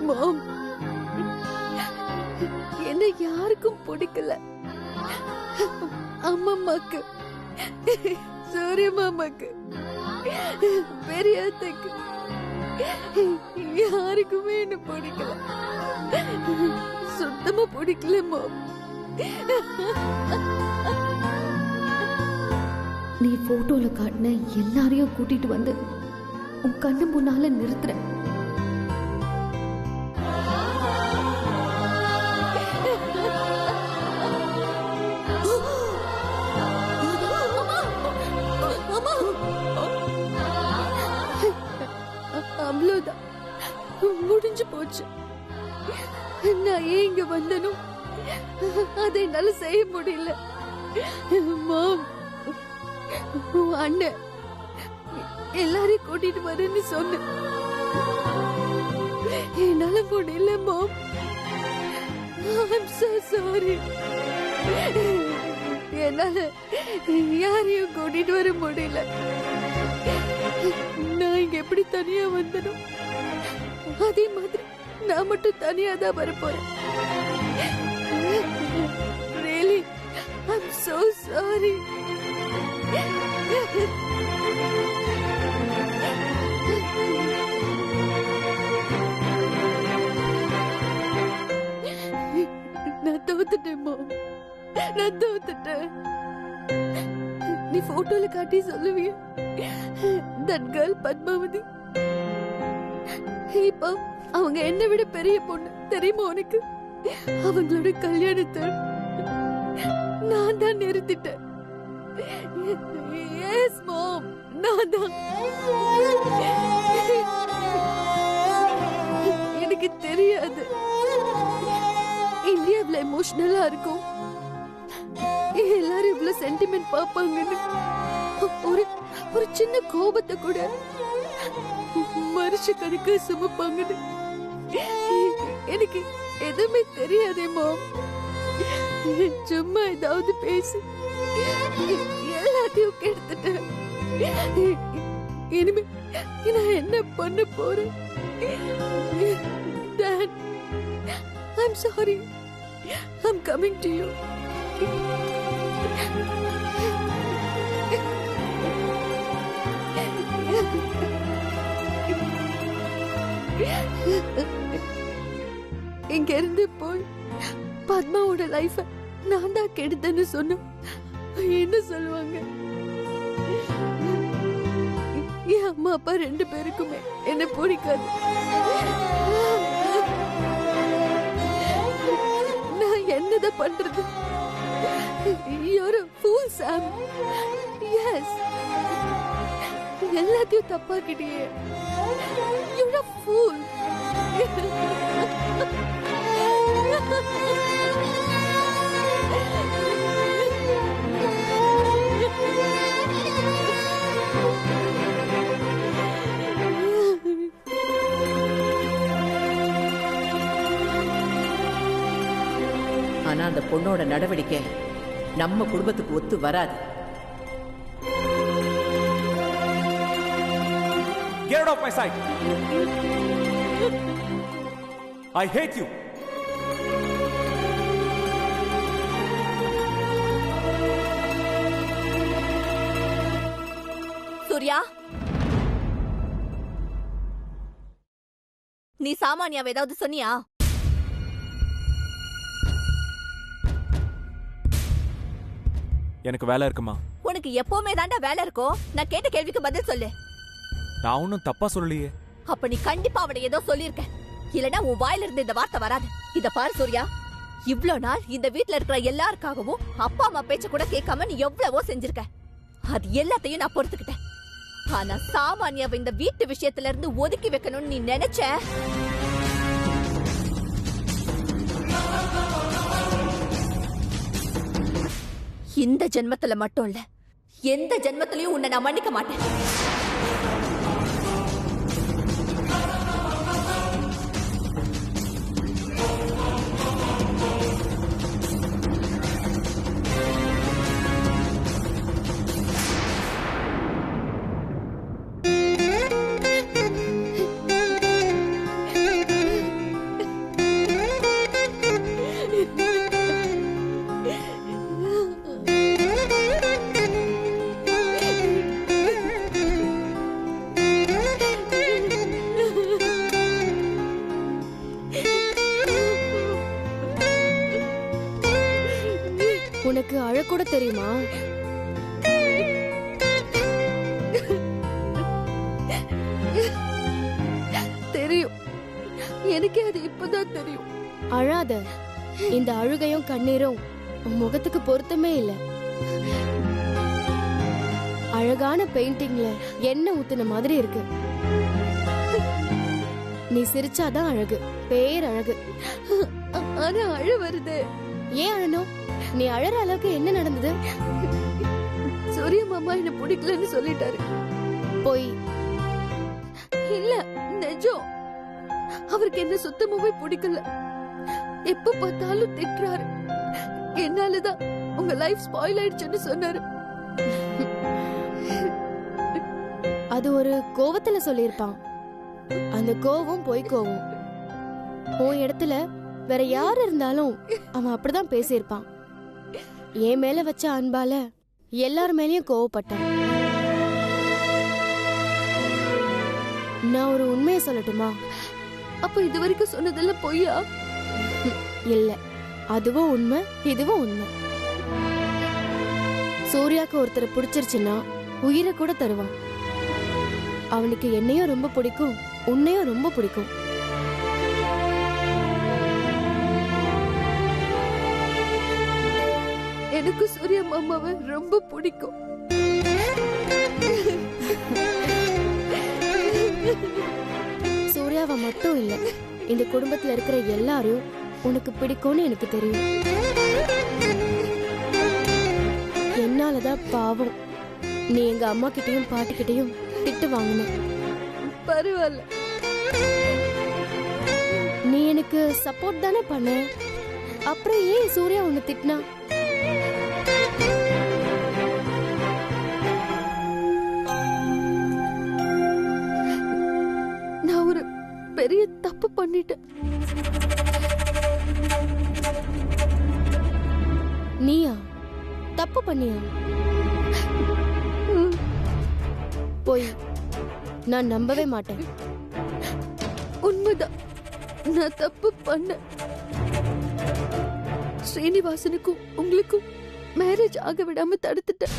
மாம், என்ன யாருக்கும் பிடிக்கல. அம்மம்மாக்கு, சூரிய மாமாக்கு, பெரியத்துக்கு யாருக்குமே என்ன பிடிக்கல. சுத்தமா பிடிக்கல மாம். நீ போட்டோல காட்டின எல்லாரையும் கூட்டிட்டு வந்து உன் கண்ணு முன்னால நிறுத்துற. அவ்வளவுதான், முடிஞ்சு போச்சு. நான் ஏன் இங்க வந்தனும் அதை என்னால செய்ய முடியல. மாம், அண்ணன் எல்லாரையும் கூட்டிட்டு வரேன்னு சொன்ன, என்னால முடியல மாம். I'm so sorry. என்னால யாரையும் கூட்டிட்டு வர முடியல. நான் இங்க எப்படி தனியா வந்தனும் அதே மாதிரி நான் மட்டும் தனியா தான் வரப்போறேன். Really, I'm so sorry. நான் தோத்துட்டேன் மாம், நான் தோத்துட்டேன். நீ போட்டோல காட்டி சொல்லுவிய தட் கேர்ள் பத்மாவதி, இப்போ அவங்க என்னை விட பெரிய பொண்ணு தெரியுமா உனக்கு? அவங்களோட கல்யாணத்தை நான் தான் நிறுத்திட்டேன். எஸ் மாம், நான் தான். எனக்கு தெரியாது இந்தியாவில் எமோஷனலா இருக்கும், எல்லாரும் இவ்வளவு சென்டிமெண்ட் பாப்பாங்கன்னு. ஒரு சின்ன கோபத்தை கூட வருஷ கணக்கு சுமப்பாங்கன்னு எனக்கு எதுவுமே தெரியாதே மாம். சும்மா ஏதாவது பேசி எல்லாத்தையும் கெடுத்துட்டேன். இனிமே நான் என்ன பண்ண போறேன்? Dad, I'm sorry. I'm coming to you. இங்க இருந்து போய் பத்மாவோட லைஃப நான் தான் கெடுத்தேன்னு சொன்ன என்ன சொல்லுவாங்க? என் அம்மா அப்பா ரெண்டு பேருக்குமே என்ன பிடிக்காது. நான் என்னதான் பண்றது? You're a fool, Sam. Yes. எல்லாத்தையும் தப்பாக்கிட்டியே. You're a fool. ஆனா அந்த பொண்ணோட நடவடிக்கை நம்ம குடும்பத்துக்கு ஒத்து வராது. Get out of my sight. I hate you. Surya, நீ சாமானியாவை ஏதாவது சொன்னியா? எனக்கு வேலை இருக்குமா? உனக்கு எப்பவுமே தாண்டா வேலை இருக்கும். நான் கேட்ட கேள்விக்கு பதில் சொல்லு. நான் ஒன்னும் தப்பா சொல்லலையே. அப்ப நீ கண்டிப்பா அவனை ஏதோ சொல்லிருக்க, இல்லனா உன் வாயில இருந்து இந்த வார்த்தை வராது. இத பாரு சூர்யா, இவ்ளோ நாள் இந்த வீட்ல இருக்கிற எல்லாருக்காகவும் அப்பா அம்மா பேச்ச கூட கேட்காம நீ எவ்வளவோ செஞ்சிருக்க. அது எல்லாத்தையும் நான் பொறுத்துக்கிட்டேன். ஆனா சாமானியாவை இந்த வீட்டு விஷயத்துல இருந்து ஒதுக்கி வைக்கணும்னு நீ நினைச்ச, இந்த ஜென்மத்துல மட்டும் இல்ல, எந்த ஜென்மத்திலயும் உன்னை நான் மன்னிக்க மாட்டேன். உனக்கு அழக்கூட தெரியுமா? தெரியும், எனக்கே அது இப்பதான் தெரியும். அழாத. இந்த அழுகையும் கண்ணீரும் உன் முகத்துக்கு பொருத்தமே இல்ல. அழகான பெயிண்டிங்ல எண்ணெய் ஊத்துன மாதிரி இருக்கு. நீ சிரிச்சாதான் அழகு, பேரழகு. ஆனா அழ வருது. ஏன் அழணும்? நீ அழற அளவுக்கு என்ன நடந்தது? சூரிய மாமா என்ன பிடிக்கலன்னு சொல்லிட்டாரு. போய். இல்ல, நிஜம். அவருக்கு என்ன சுத்தமாவே பிடிக்கல. எப்ப பார்த்தாலும் திட்டுறாரு. என்னாலதான் உங்க லைஃப் ஸ்பாயில் ஆயிடுச்சுன்னு சொன்னாரு. அது ஒரு கோவத்துல சொல்லிருப்பான். அந்த கோவம் போய் கோவம். உன் இடத்துல வேற யார் இருந்தாலும் அவன் அப்படிதான் பேசியிருப்பான். என் மேல வச்ச அன்பால எல்லார் மேலயும் கோவப்பட்டான். நான் ஒரு உண்மையை சொல்லட்டுமா? அப்ப இது வரைக்கும் சொன்னதெல்லாம் பொய்யா? இல்ல, அதுவும் உண்மை, இதுவும் உண்மை. சூர்யாக்கு ஒருத்தரை பிடிச்சிருச்சுன்னா உயிரை கூட தருவான். அவனுக்கு என்னையும் ரொம்ப பிடிக்கும், உன்னையும் ரொம்ப பிடிக்கும். எனக்கு சூர்யா மாமாவை ரொம்ப பிடிக்கும். சூர்யாவை மட்டும் இல்ல, இந்த குடும்பத்துல இருக்கிற எல்லாரும் உனக்கு பிடிக்கும்னு எனக்கு தெரியும். என்னாலதான் பாவம் நீ எங்க அம்மா கிட்டயும் பாட்டி கிட்டயும் திட்டு வாங்கின. பரவாயில்ல, நீ எனக்கு சப்போர்ட் தானே பண்ண. அப்புறம் ஏன் சூர்யா உன்னை திட்டினா? நான் ஒரு பெரிய தப்பு பண்ணிட்டேன். நீயா தப்பு பண்ணியா? போய். நான் நம்பவே மாட்டேன். உண்மைதான், நான் தப்பு பண்ண. ஸ்ரீனிவாசனுக்கும் உங்களுக்கும் மேரேஜ் ஆக விடாம தடுத்துட்டேன்.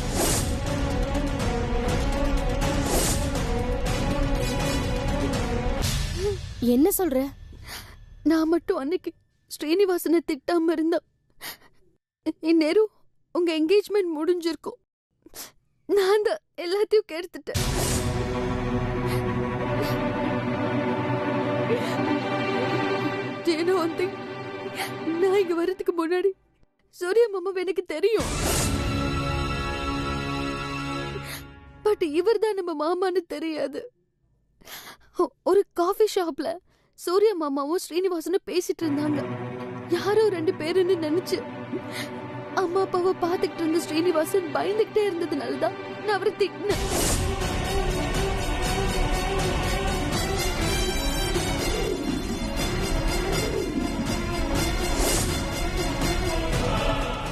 என்ன சொல்ற? நான் மட்டும் அன்னைக்கு ஸ்ரீனிவாசனை திட்டாம இருந்தா இந்நேரம் உங்க என்கேஜ்மெண்ட் முடிஞ்சிருக்கும். நான் தான் எல்லாத்தையும் கெடுத்துட்டேன். ஏனோ வந்து நான் இங்க வர்றதுக்கு முன்னாடி சூர்யா மாமாவை எனக்கு தெரியும். பட் இவர் தான் நம்ம மாமான்னு தெரியாது. ஒரு காஃபி ஷாப்ல சூர்யா மாமாவும் ஸ்ரீனிவாசனும் பேசிட்டு இருந்தாங்க. யாரோ 2 பேருன்னு நினைச்சு அம்மா அப்பாவை பாத்துக்கிட்டு இருந்த ஸ்ரீனிவாசன் பயந்துகிட்டே இருந்ததுனாலதான் நான் அவரை திட்டினேன்.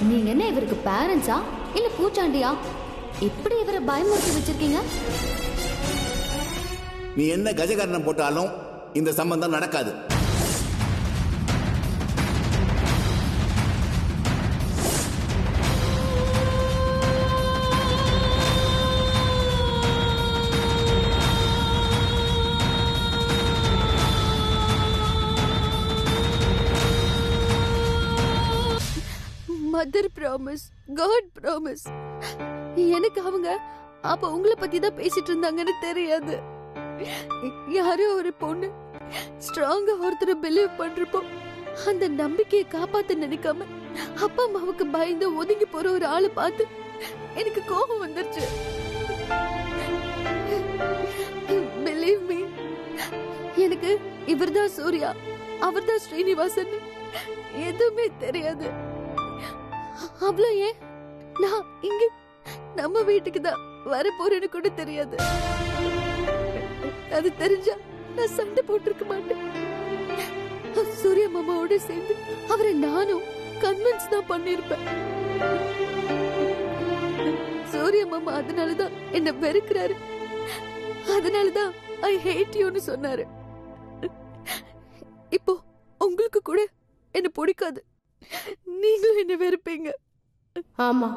நீங்க என்ன இவருக்கு பேரண்ட்ஸா இல்ல பூச்சாண்டியா? எப்படி இவரை பயமுறுத்தி வச்சிருக்கீங்க? நீ என்ன கஜகரணம் போட்டாலும் இந்த சம்பந்தம் நடக்காது. Mother promise, God promise. எனக்கு அவங்க அப்ப உங்களை பத்தி தான் பேசிட்டு இருந்தாங்கன்னு தெரியாது. யாரோ ஒரு பொண்ணு ஸ்ட்ராங்கா ஒருத்தரை பிலீவ் பண்றப்போ அந்த நம்பிக்கையை காப்பாத்த நினைக்காம அப்பா அம்மாவுக்கு பயந்து ஒதுங்கி போற ஒரு ஆளை பார்த்து எனக்கு கோபம் வந்துருச்சு. பிலீவ் மீ, எனக்கு இவர்தான் சூர்யா, அவர்தான் ஸ்ரீனிவாசன் எதுவுமே தெரியாது. அவ்வளோ ஏன் நான் இங்க நம்ம வீட்டுக்கு தான் வர போறேன்னு கூட தெரியாது. அது தெரிஞ்சா நான் சண்டை போட்டிருக்க மாட்டேன். சூர்யா மாமாவோட சேர்ந்து அவரை நானும் கன்வின்ஸ் தான் பண்ணிருப்பேன். சூர்யா மாமா அதனாலதான் என்ன வெறுக்கிறாரு. அதனாலதான் ஐ ஹேட் யூன்னு சொன்னாரு. இப்போ உங்களுக்கு கூட என்ன பிடிக்காது, நீங்களும் என்ன வெறுப்பீங்க. ஆமா.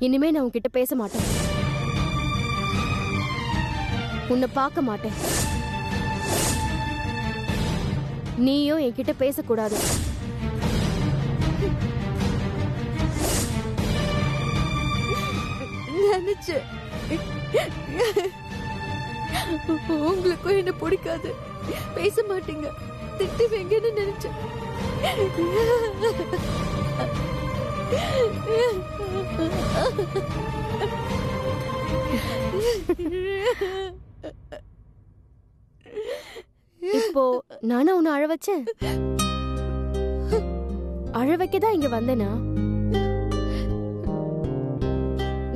இனிமே நான் உன்கிட்ட பேச மாட்டேன். உன்னை பார்க்க மாட்டேன். நீயும் என்கிட்ட பேசக்கூடாது. நினைச்சேன் உங்களுக்கும் என்ன பிடிக்காது, பேச மாட்டீங்க, திட்டுவீங்கன்னு நினைச்சேன். இப்போ நானா உன்னை அழ வச்சேன்? அழ வைக்கதான் இங்க வந்தேனா?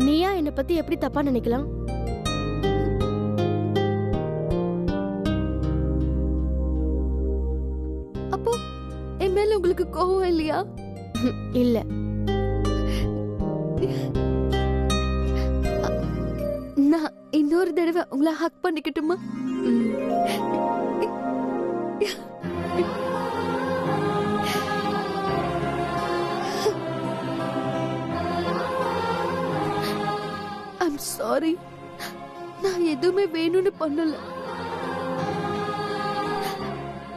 நீயா என்னை பத்தி எப்படி தப்பா நினைக்கலாம்? அப்போ என் மேல உங்களுக்கு கோவம் இல்லையா? இல்ல. நான் இன்னொரு தடவை உங்களை ஹக் பண்ணிக்கட்டுமா? ஐம் சாரி, நான் எதுவுமே வேணும்னு பண்ணல.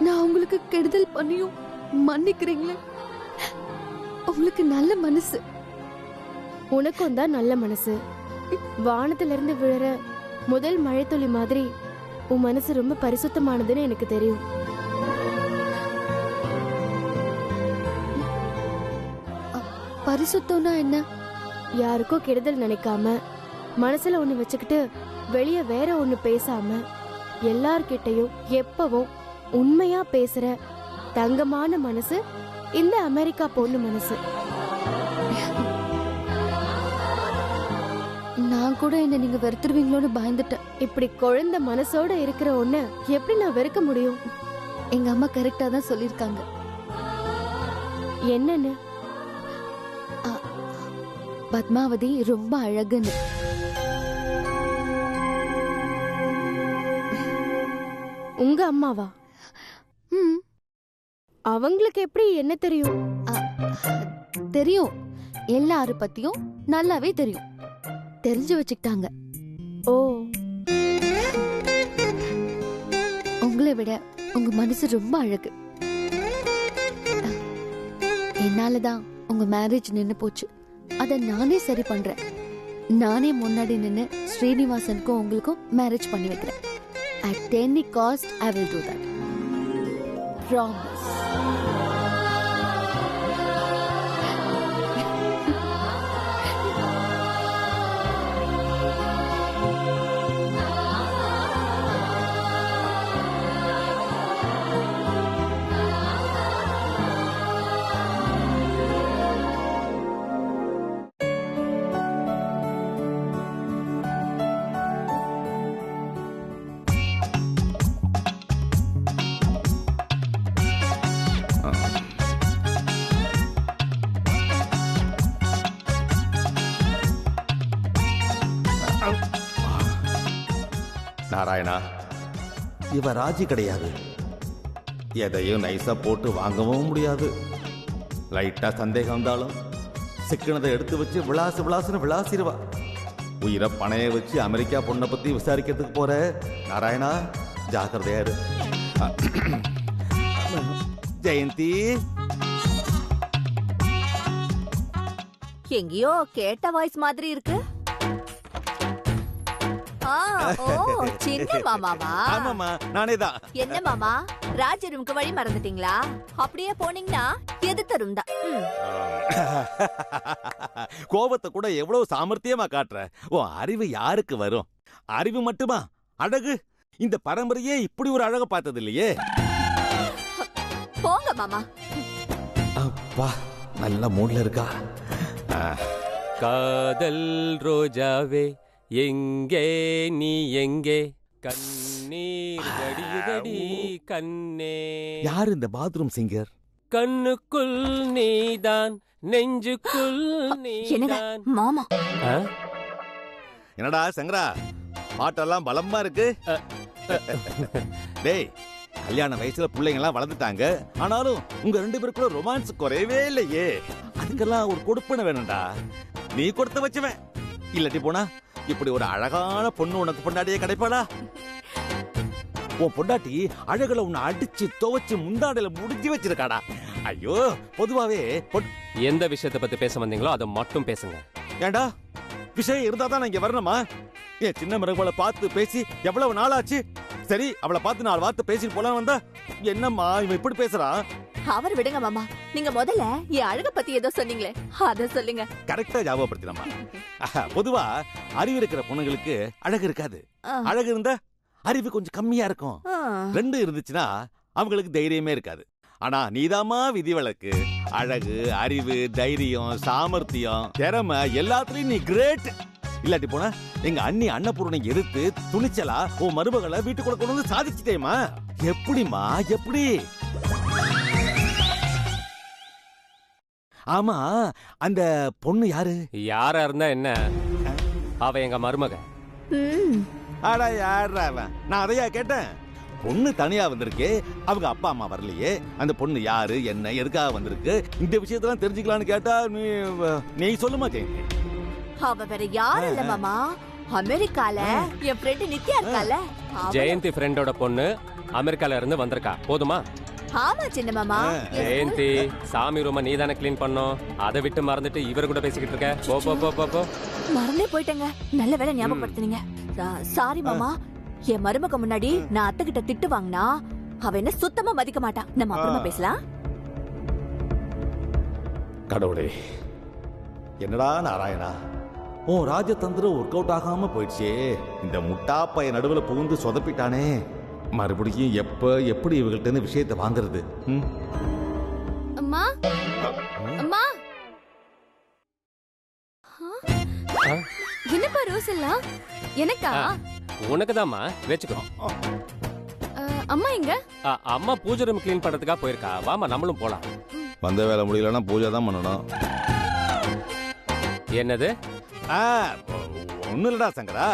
நான் உங்களுக்கு கெடுதல் பண்ணியும் மன்னிக்கிறீங்களே? உங்களுக்கு நல்ல மனசு. உனக்கும் தான் நல்ல மனசு. வானத்துல இருந்து விழுற முதல் மழைத்துளி மாதிரி உன் மனசு ரொம்ப பரிசுத்தமானதுன்னு எனக்கு தெரியும். பரிசுத்தம்னா என்ன? யாருக்கோ கெடுதல் நினைக்காம, மனசுல ஒண்ணு வச்சுக்கிட்டு வெளிய வேற ஒண்ணு பேசாம, எல்லார்கிட்டையும் எப்பவும் உண்மையா பேசுற தங்கமான மனசு இந்த அமெரிக்கா பொண்ணு மனசு. நான் கூட என்ன நீங்க வெறுத்துருவீங்களோன்னு பயந்துட்டேன். இப்படி குழந்தை மனசோட இருக்கிற ஒண்ணு எப்படி நான் வெறுக்க முடியும்? எங்க அம்மா கரெக்டா தான் சொல்லிருக்காங்க. என்னன்னு? பத்மாவதி ரொம்ப அழகுன்னு. உங்க அம்மாவா? அவங்களுக்கு எப்படி என்ன தெரியும்? தெரியும், எல்லார பத்தியும் நல்லாவே தெரியும். தெரிஞ்சு வச்சுக்கிட்டாங்க. ஓ, உங்களை விட உங்க மனசு ரொம்ப அழகு. என்னாலதான் உங்க மேரேஜ் நின்னு போச்சு. அத நானே சரி பண்றேன். நானே முன்னாடி நின்னு ஸ்ரீனிவாசனுக்கும் உங்களுக்கும் மேரேஜ் பண்ணி வைக்கிறேன். At any cost, I will do that. Promise. Narayana, இவ ராஜி கிடையாது. எதையும் நைஸா போட்டு வாங்கவும் முடியாது. லைட்டா சந்தேகம் வந்தாலும் சிக்கனதை எடுத்து வச்சு விளாசுன்னு விளாசிடுவா. உயிரை பணைய வச்சு அமெரிக்கா பொண்ணை பத்தி விசாரிக்கிறதுக்கு போற நாராயணா, ஜாக்கிரதையா இரு. ஜெயந்தி, எங்கேயோ கேட்ட வாய்ஸ் மாதிரி இருக்கு. சின்ன மாமாவா? ஆமாமா, நானே தான். என்ன மாமா, ராஜ் ரூமுக்கு வழி மறந்துட்டீங்களா? அப்படியே போனீங்கன்னா எதிர்த்த ரூம் தான். கோபத்தை கூட எவ்வளவு சாமர்த்தியமா காட்டுற. உன் அறிவு யாருக்கு வரும்? அறிவு மட்டுமா அழகு? இந்த பரம்பரையே இப்படி ஒரு அழக பார்த்தது இல்லையே. போங்க மாமா. அப்பா, நல்ல மூட்ல இருக்கா. காதல் ரோஜாவே எங்கே நீ எங்கே, கண்ணீர் வடியுதடி கண்ணே. யார் இந்த பாத்ரூம் சிங்கர்? கண்ணுக்குள் நீதான், நெஞ்சுக்குள் நீதான். மாமா, என்னடா சங்கரா, பாட்டெல்லாம் பலமா இருக்கு. டேய், கல்யாண வயசுல பிள்ளைங்க எல்லாம் வளர்ந்துட்டாங்க. ஆனாலும் உங்க 2 பேருக்குள்ள ரொமான்ஸ் குறையவே இல்லையே. அதுக்கெல்லாம் ஒரு கொடுப்பன வேணும்டா. நீ கொடுத்து வச்சுவேன். இல்லாட்டி போனா இப்படி ஒரு அழகான பொண்ணு உனக்கு பொண்டாட்டியே கிடைப்பாளா? உன் பொண்டாட்டி அழகுல உன்னை அடிச்சு துவச்சு முந்தாடையில முடிஞ்சு வச்சிருக்காடா. ஐயோ, பொதுவாவே எந்த விஷயத்தை பத்தி பேச வந்தீங்களோ அதை மட்டும் பேசுங்க. ஏண்டா, விஷயம் இருந்தா தான் இங்க வரணுமா? என் சின்ன மருமகளை பார்த்து பேசி எவ்வளவு நாளாச்சு? சரி, அவளை பார்த்து 4 வார்த்தை பேசிட்டு போலாம் வந்தா என்னம்மா இவன் இப்படி பேசுறான்? அவர் விடுங்க மாமா. நீங்க முதல்ல என் அழக பத்தி ஏதோ சொன்னீங்களே, அத சொல்லுங்க. கரெக்டா ஞாபகப்படுத்தினமா. பொதுவா அறிவு இருக்கிற பொண்ணுங்களுக்கு அழகு இருக்காது. அழகு இருந்தா அறிவு கொஞ்சம் கம்மியா இருக்கும். 2 இருந்துச்சுன்னா அவங்களுக்கு தைரியமே இருக்காது. ஆனா நீதாமா விதிவிலக்கு. அழகு, அறிவு, தைரியம், சாமர்த்தியம், திறமை எல்லாத்துலயும் நீ கிரேட். இல்லாட்டி போனா எங்க அண்ணி அன்னபூர்ணை எதிர்த்து துணிச்சலா உன் மருமகளை வீட்டுக்குள்ள கொண்டு வந்து சாதிச்சுட்டேமா. எப்படிமா, எப்படி? ஆமா, அந்த பொண்ணு யாரு? யாரா இருந்தா என்ன, அவ எங்க மருமக. ஆடா, யாரா அவன்? நான் அதையா கேட்டேன். பொண்ணு தனியா வந்திருக்கே, அவங்க அப்பா அம்மா வரலையே. அந்த பொண்ணு யாரு, என்ன, எதுக்காக வந்திருக்கு, இந்த விஷயத்தெல்லாம் தெரிஞ்சுக்கலான்னு கேட்டா நீ சொல்ல மாட்டேன். அவ வேற யாரும் இல்ல மாமா, அமெரிக்கால என் ஃப்ரெண்ட் நித்யா இருக்கால. ஜெயந்தி ஃப்ரெண்டோட பொண்ணு அமெரிக்கால இருந்து வந்திருக்கா. போதுமா? ஆமா சின்ன மாமா. ஜெயந்தி, சாமி ரூம நீ தானே கிளீன் பண்ணோம். அதை விட்டு மறந்துட்டு இவரு கூட பேசிக்கிட்டு இருக்க. போ போ போ போ போ. மறந்தே போயிட்டேங்க. நல்ல வேளை ஞாபகப்படுத்துனீங்க. சாரி மாமா. என் மருமக முன்னாடி நான் அத்தை கிட்ட திட்டு வாங்கினா அவ என்ன சுத்தமா மதிக்க மாட்டா. நம்ம அப்புறமா பேசலாம். கடவுளே, என்னடா நாராயணா, உன் ராஜதந்திரம் ஒர்க் அவுட் ஆகாம போயிடுச்சே. இந்த முட்டா பைய நடுவுல புகுந்து சொதப்பிட்டானே. மறுபடியும் எப்படி இவங்கள்ட்ட இருந்து விஷயத்தை வாங்குறது? அம்மா, அம்மா, என்னப்பா ரோஸ் எல்லாம் எனக்கா? உனக்குதாம்மா, வெச்சுக்கோ. அம்மா எங்க? அம்மா பூஜை ரூம் கிளீன் பண்றதுக்காக போயிருக்கா. வாமா, நம்மளும் போலாம். வந்த வேலை முடியலன்னா பூஜை தான் பண்ணணும். என்னது? ஒன்னும் இல்லடா சங்கரா,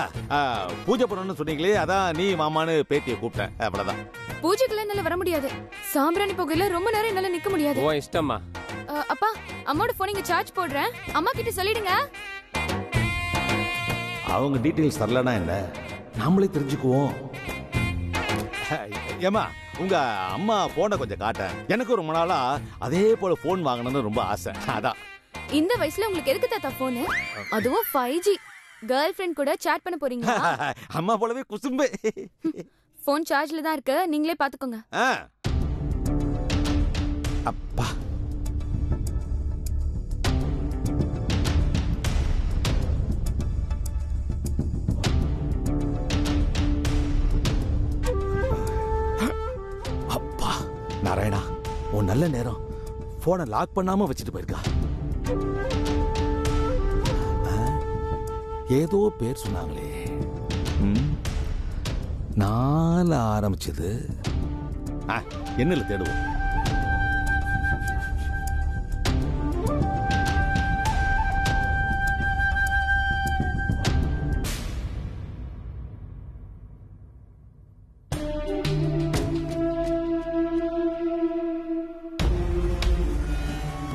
பூஜை பண்ணணும்னு சொன்னீங்களே, அதான் நீ மாமான்னு பேத்தியை கூப்பிட்டேன். அவ்வளவுதான். பூஜைக்குள்ள என்னால வர முடியாது. சாம்பிராணி புகையில ரொம்ப நேரம் என்னால நிக்க முடியாது. ஓ இஷ்டம்மா. அப்பா, அம்மாவோட போன் இங்க சார்ஜ் போடுறேன். அம்மா கிட்ட சொல்லிடுங்க. அவங்க டீடைல்ஸ் தரலனா என்ன, நாமளே தெரிஞ்சுக்குவோம். ஏமா, உங்க அம்மா போனை கொஞ்சம் காட்ட. எனக்கு ரொம்ப நாளா அதே போல போன் வாங்கணும்னு ரொம்ப ஆசை. அதான். இந்த வயசுல உங்களுக்கு எதுக்கு தாத்தா போன்? அதுவும் 5G. கேர்ள் ஃப்ரெண்ட் கூட சாட் பண்ண போறீங்களா? அம்மா போலவே குசும்பு. போன் சார்ஜ்ல தான் இருக்கு, நீங்களே பாத்துக்கோங்க. அப்பா, அப்பா நாராயணா, உன் நல்ல நேரம். போனை லாக் பண்ணாம வச்சுட்டு போயிருக்கா. ஏதோ பேர் சொன்னாங்களே, 4 ஆரம்பிச்சது. என்னல தேடுவோம்.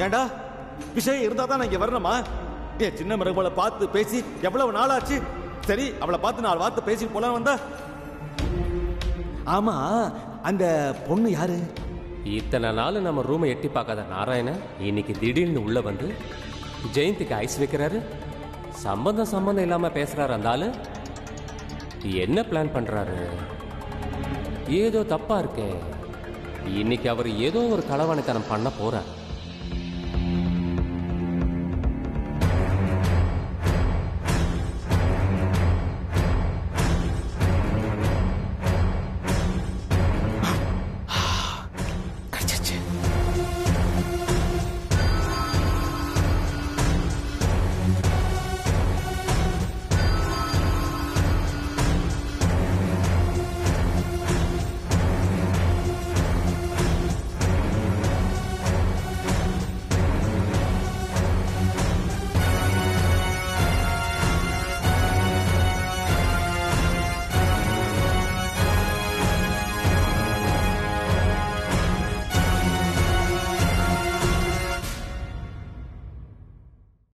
ஏண்டா, விஷயம் இருந்தா தான் இங்க வரணுமா? என் சின்ன மருமகளை பார்த்து பேசி எவ்வளவு நாளாச்சு? சரி, அவளை பார்த்து 4 வார்த்தை பேசி போலாம் வந்தா. ஆமா, அந்த பொண்ணு யாரு? இத்தனை நாள் நம்ம ரூமை எட்டி பார்க்காத நாராயணன் இன்னைக்கு திடீர்னு உள்ள வந்து ஜெயந்திக்கு ஐஸ் வைக்கிறாரு. சம்பந்தம் இல்லாம பேசுறாரு. அந்த ஆளு என்ன பிளான் பண்றாரு? ஏதோ தப்பா இருக்கே. இன்னைக்கு அவர் ஏதோ ஒரு களவாணித்தனம் பண்ண போறார்.